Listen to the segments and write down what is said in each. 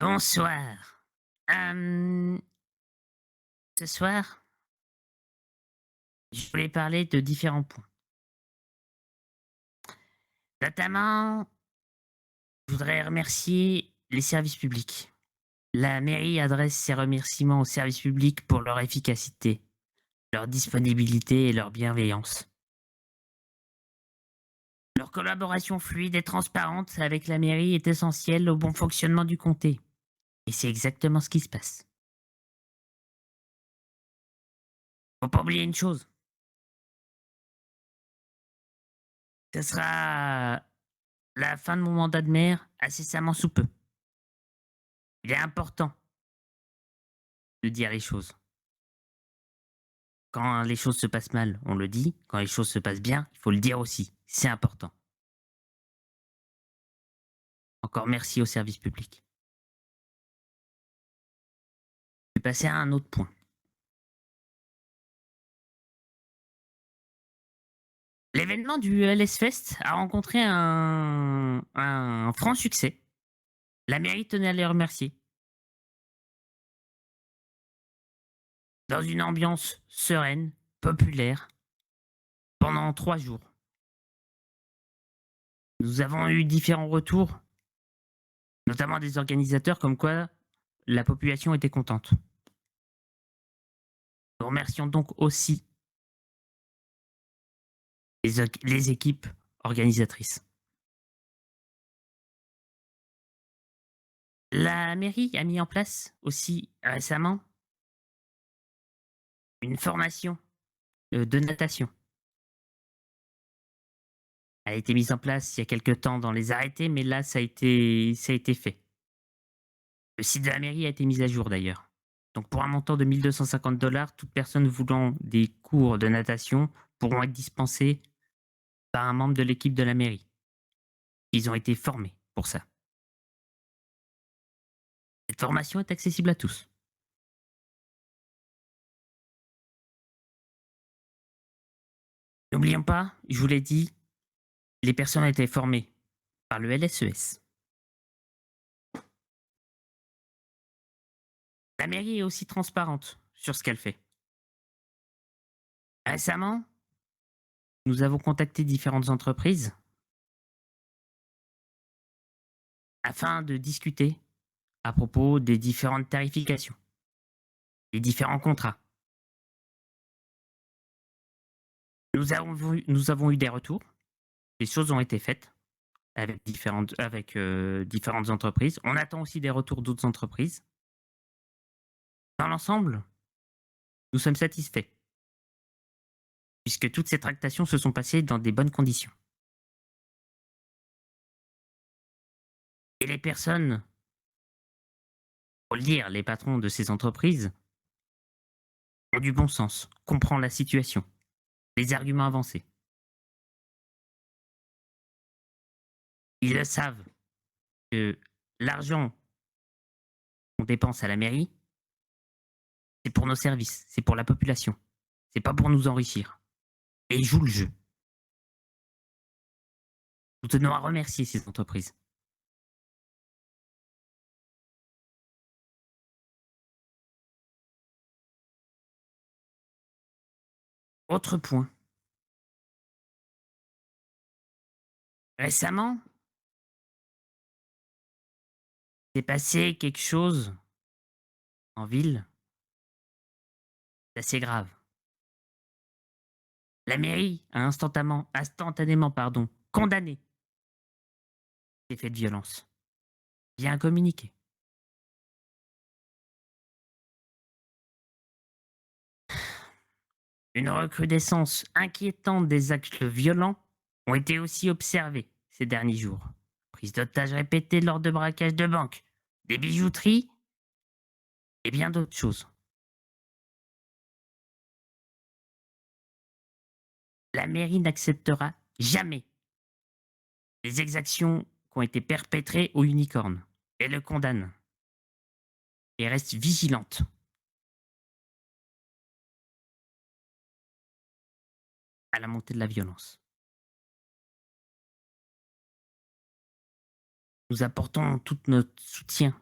Bonsoir. Hem, Ce soir, je voulais parler de différents points. Notamment, je voudrais remercier les services publics. La mairie adresse ses remerciements aux services publics pour leur efficacité, leur disponibilité et leur bienveillance. Leur collaboration fluide et transparente avec la mairie est essentielle au bon fonctionnement du comté. Et c'est exactement ce qui se passe. Faut pas oublier une chose, ce sera la fin de mon mandat de maire incessamment sous peu. Il est important de dire les choses. Quand les choses se passent mal, on le dit. Quand les choses se passent bien, il faut le dire aussi. C'est important. Encore merci au service public. Je vais passer à un autre point. L'événement du LS Fest a rencontré un franc succès. La mairie tenait à les remercier. Dans une ambiance sereine, populaire, pendant 3 jours. Nous avons eu différents retours, notamment des organisateurs, comme quoi la population était contente. Nous remercions donc aussi les équipes organisatrices. La mairie a mis en place aussi récemment une formation de natation. Elle a été mise en place il y a quelque temps dans les arrêtés, mais là, ça a été fait. Le site de la mairie a été mis à jour d'ailleurs. Donc pour un montant de 1 250 $, toute personne voulant des cours de natation pourront être dispensés par un membre de l'équipe de la mairie. Ils ont été formés pour ça. Cette formation est accessible à tous. N'oublions pas, je vous l'ai dit, les personnes ont été formées par le LSES. La mairie est aussi transparente sur ce qu'elle fait. Récemment, nous avons contacté différentes entreprises afin de discuter à propos des différentes tarifications, des différents contrats. Nous avons eu des retours, les choses ont été faites avec différentes entreprises. On attend aussi des retours d'autres entreprises. Dans l'ensemble, nous sommes satisfaits, puisque toutes ces tractations se sont passées dans des bonnes conditions. Et les personnes, pour le dire, les patrons de ces entreprises, ont du bon sens, comprennent la situation, les arguments avancés. Ils le savent que l'argent qu'on dépense à la mairie, c'est pour nos services, c'est pour la population. C'est pas pour nous enrichir. Et ils jouent le jeu. Nous tenons à remercier ces entreprises. Autre point. Récemment, s'est passé quelque chose en ville d'assez grave. La mairie a instantanément condamné ces faits de violence via un communiqué. Une recrudescence inquiétante des actes violents ont été aussi observés ces derniers jours. Prise d'otages répétées lors de braquages de banques, des bijouteries et bien d'autres choses. La mairie n'acceptera jamais les exactions qui ont été perpétrées au unicorne. Elle le condamne et reste vigilante à la montée de la violence. Nous apportons tout notre soutien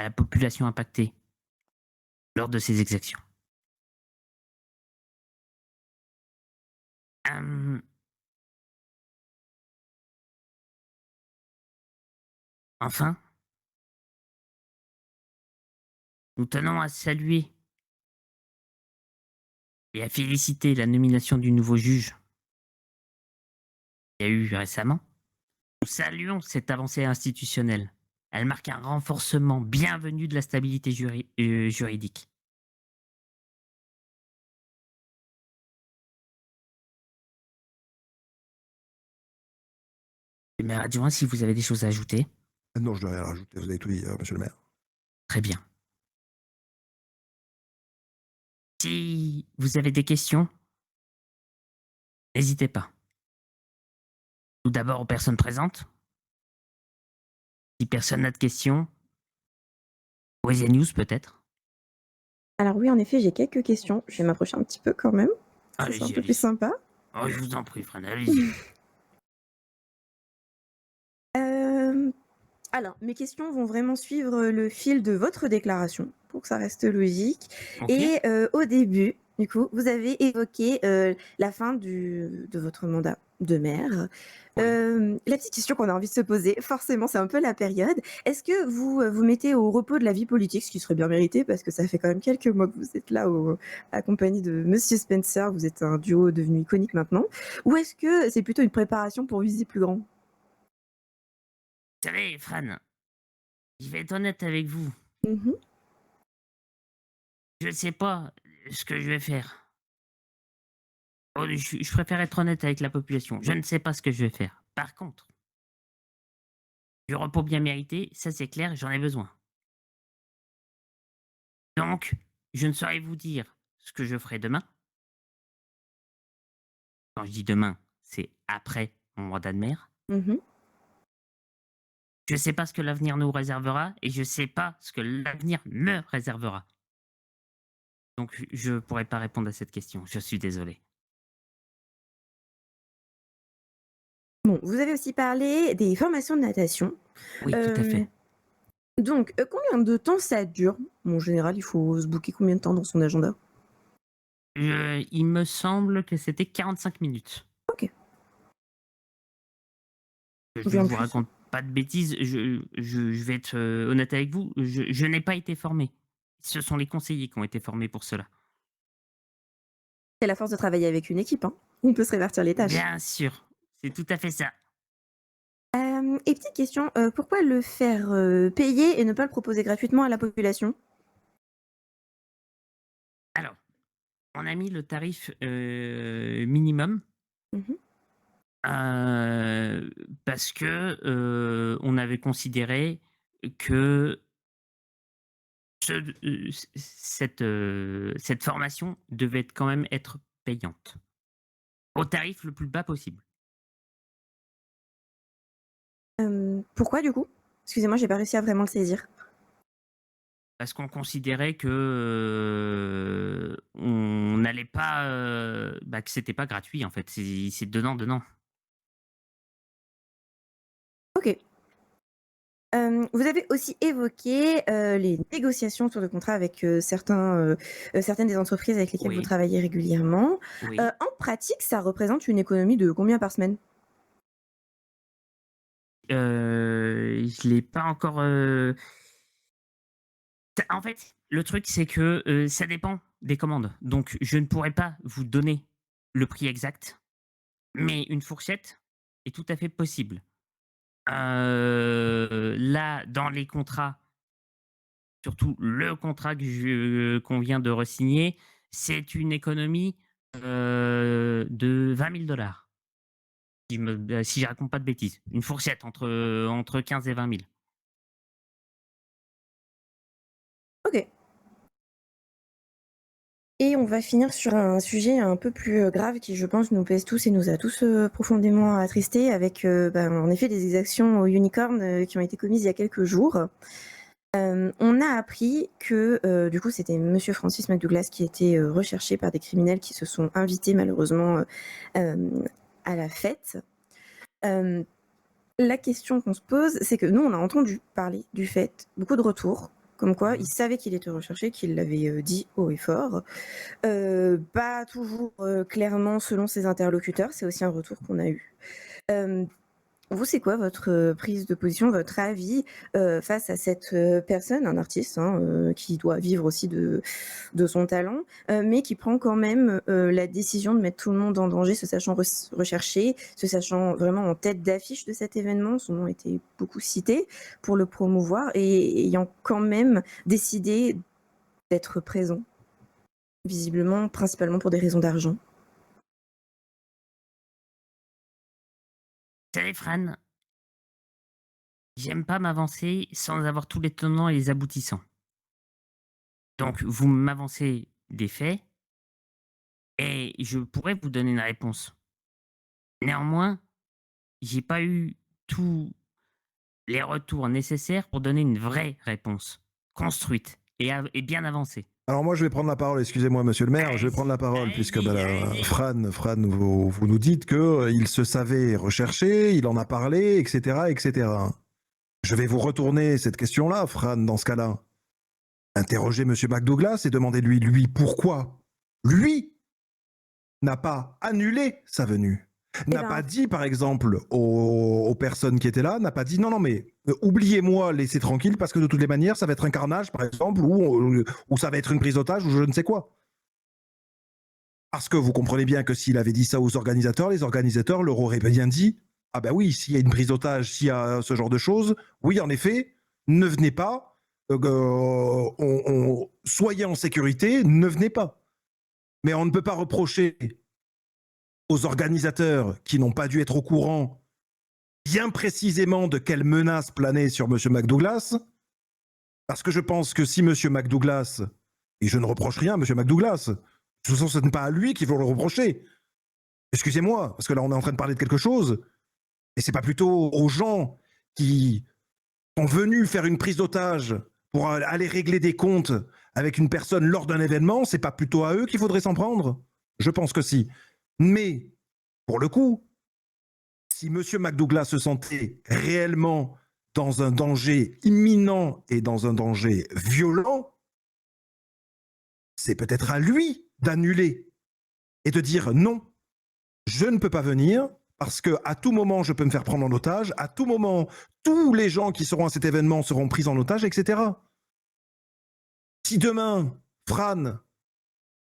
à la population impactée lors de ces exactions. Hem, enfin, nous tenons à saluer et à féliciter la nomination du nouveau juge qu'il y a eu récemment. Nous saluons cette avancée institutionnelle. Elle marque un renforcement bienvenu de la stabilité juridique. Le maire adjoint, si vous avez des choses à ajouter. Non, je dois rien rajouter, vous avez tout dit, monsieur le maire. Très bien. Si vous avez des questions, n'hésitez pas. Tout d'abord aux personnes présentes. Si personne n'a de questions, Wesia News peut-être. Alors oui, en effet, j'ai quelques questions. Je vais m'approcher un petit peu quand même. Ça sera un Allez-y, peu plus allez-y. sympa. Oh, je vous en prie, Fran, allez-y. Euh, alors, mes questions vont vraiment suivre le fil de votre déclaration pour que ça reste logique. Ok. Et au début, du coup, vous avez évoqué la fin de votre mandat de maire. Oui. La petite question qu'on a envie de se poser, forcément, c'est un peu la période. Est-ce que vous vous mettez au repos de la vie politique, ce qui serait bien mérité, parce que ça fait quand même quelques mois que vous êtes là accompagné de Monsieur Spencer, vous êtes un duo devenu iconique maintenant, ou est-ce que c'est plutôt une préparation pour viser plus grand? Vous savez, Fran, je vais être honnête avec vous. Mhm. Je ne sais pas ce que je vais faire. Oh, je préfère être honnête avec la population. Je ne sais pas ce que je vais faire. Par contre, du repos bien mérité, ça c'est clair, j'en ai besoin. Donc, je ne saurais vous dire ce que je ferai demain. Quand je dis demain, c'est après mon mandat de maire. Mhm. Je ne sais pas ce que l'avenir nous réservera et je ne sais pas ce que l'avenir me réservera. Donc, je ne pourrais pas répondre à cette question. Je suis désolé. Bon, vous avez aussi parlé des formations de natation. Oui, tout à fait. Donc, combien de temps ça dure? Bon, en général, il faut se booker combien de temps dans son agenda? Il me semble que c'était 45 minutes. OK. Je Bien ne vous plus. raconte pas de bêtises. Je vais être honnête avec vous. Je n'ai pas été formé. Ce sont les conseillers qui ont été formés pour cela. C'est la force de travailler avec une équipe, hein. On peut se répartir les tâches. Bien sûr, c'est tout à fait ça. Et petite question, pourquoi le faire, payer et ne pas le proposer gratuitement à la population? Alors, on a mis le tarif minimum Mmh. euh, parce que on avait considéré que cette formation devait quand même être payante au tarif le plus bas possible. Pourquoi du coup? Excusez-moi, j'ai pas réussi à vraiment le saisir. Parce qu'on considérait que, on n'allait pas, que c'était pas gratuit en fait, c'est donnant-donnant. OK. Vous avez aussi évoqué, les négociations autour de contrats avec, certaines des entreprises avec lesquelles vous Oui, travaillez régulièrement. oui. En pratique, ça représente une économie de combien par semaine? Je l'ai pas encore, en fait, le truc c'est que, ça dépend des commandes. Donc je ne pourrais pas vous donner le prix exact, mais une fourchette est tout à fait possible. Là, dans les contrats, surtout le contrat qu'on vient de re-signer, c'est une économie, de 20 000 $. Si je raconte pas de bêtises. Une fourchette entre 15 et 20 000. OK. Et on va finir sur un sujet un peu plus, grave qui, je pense, nous pèse tous et nous a tous, profondément attristés avec, en effet, des exactions au unicorn, qui ont été commises il y a quelques jours. On a appris que, du coup, c'était monsieur Francis McDouglas qui était, recherché par des criminels qui se sont invités malheureusement, à la fête. La question qu'on se pose, c'est que nous, on a entendu parler du fait, beaucoup de retours, comme quoi il Mmh. savait qu'il était recherché, qu'il l'avait dit haut et fort. Pas toujours clairement selon ses interlocuteurs, c'est aussi un retour qu'on a eu. Vous, c'est quoi votre prise de position, votre avis face à cette personne, un artiste qui doit vivre aussi de son talent, mais qui prend quand même la décision de mettre tout le monde en danger, se sachant recherché, se sachant vraiment en tête d'affiche de cet événement, son nom était beaucoup cité pour le promouvoir et ayant quand même décidé d'être présent, visiblement, principalement pour des raisons d'argent. Vous savez, Fran, j'aime pas m'avancer sans avoir tous les tenants et les aboutissants. Donc, vous m'avancez des faits et je pourrais vous donner une réponse. Néanmoins, j'ai pas eu tous les retours nécessaires pour donner une vraie réponse, construite et bien avancée. Alors moi, je vais prendre la parole, excusez-moi, monsieur le maire, je vais prendre la parole, puisque Allez-y, allez-y. Fran, vous nous dites qu'il se savait recherché, il en a parlé, etc., etc. Je vais vous retourner cette question-là, Fran, dans ce cas-là. Interrogez monsieur McDouglas et demandez-lui, lui, pourquoi lui n'a pas annulé sa venue. Eh N'a ben, pas dit, par exemple, aux personnes qui étaient là, n'a pas dit non, non, mais oubliez-moi, laissez tranquille, parce que de toutes les manières, ça va être un carnage, par exemple, ou ça va être une prise d'otage, ou je ne sais quoi. Parce que vous comprenez bien que s'il avait dit ça aux organisateurs, les organisateurs leur auraient bien dit ah ben oui, s'il y a une prise d'otage, s'il y a ce genre de choses, oui, en effet, ne venez pas, soyez en sécurité, ne venez pas. Mais on ne peut pas reprocher aux organisateurs qui n'ont pas dû être au courant bien précisément de quelles menaces planaient sur M. McDouglas, parce que je pense que si M. McDouglas, et je ne reproche rien à M. McDouglas, de toute façon, ce n'est pas à lui qu'il faut le reprocher. Excusez-moi, parce que là, on est en train de parler de quelque chose, et c'est pas plutôt aux gens qui sont venus faire une prise d'otage pour aller régler des comptes avec une personne lors d'un événement, c'est pas plutôt à eux qu'il faudrait s'en prendre? Je pense que si. Mais, pour le coup, si M. McDouglas se sentait réellement dans un danger imminent et dans un danger violent, c'est peut-être à lui d'annuler et de dire non, je ne peux pas venir parce que à tout moment je peux me faire prendre en otage, à tout moment tous les gens qui seront à cet événement seront pris en otage, etc. Si demain, Fran,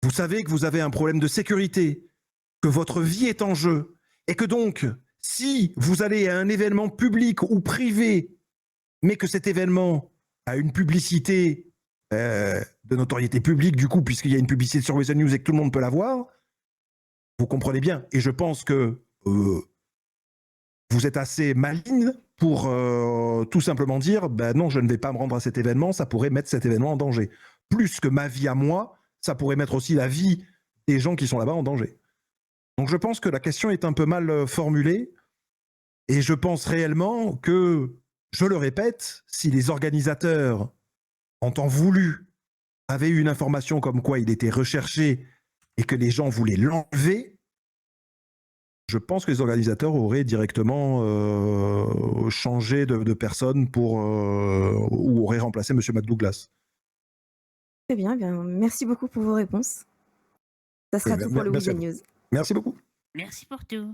vous savez que vous avez un problème de sécurité, que votre vie est en jeu, et que donc, si vous allez à un événement public ou privé, mais que cet événement a une publicité de notoriété publique, du coup, puisqu'il y a une publicité sur Western News et que tout le monde peut la voir, vous comprenez bien. Et je pense que vous êtes assez maligne pour tout simplement dire ben non, je ne vais pas me rendre à cet événement, ça pourrait mettre cet événement en danger. Plus que ma vie à moi, ça pourrait mettre aussi la vie des gens qui sont là-bas en danger. Donc je pense que la question est un peu mal formulée et je pense réellement que, je le répète, si les organisateurs, en temps voulu, avaient eu une information comme quoi il était recherché et que les gens voulaient l'enlever, je pense que les organisateurs auraient directement changé de personne pour, ou auraient remplacé M. McDouglas. très bien, eh bien, merci beaucoup pour vos réponses. Ça Et sera tout pour le merci à Weekend vous. News. Merci beaucoup. Merci pour tout.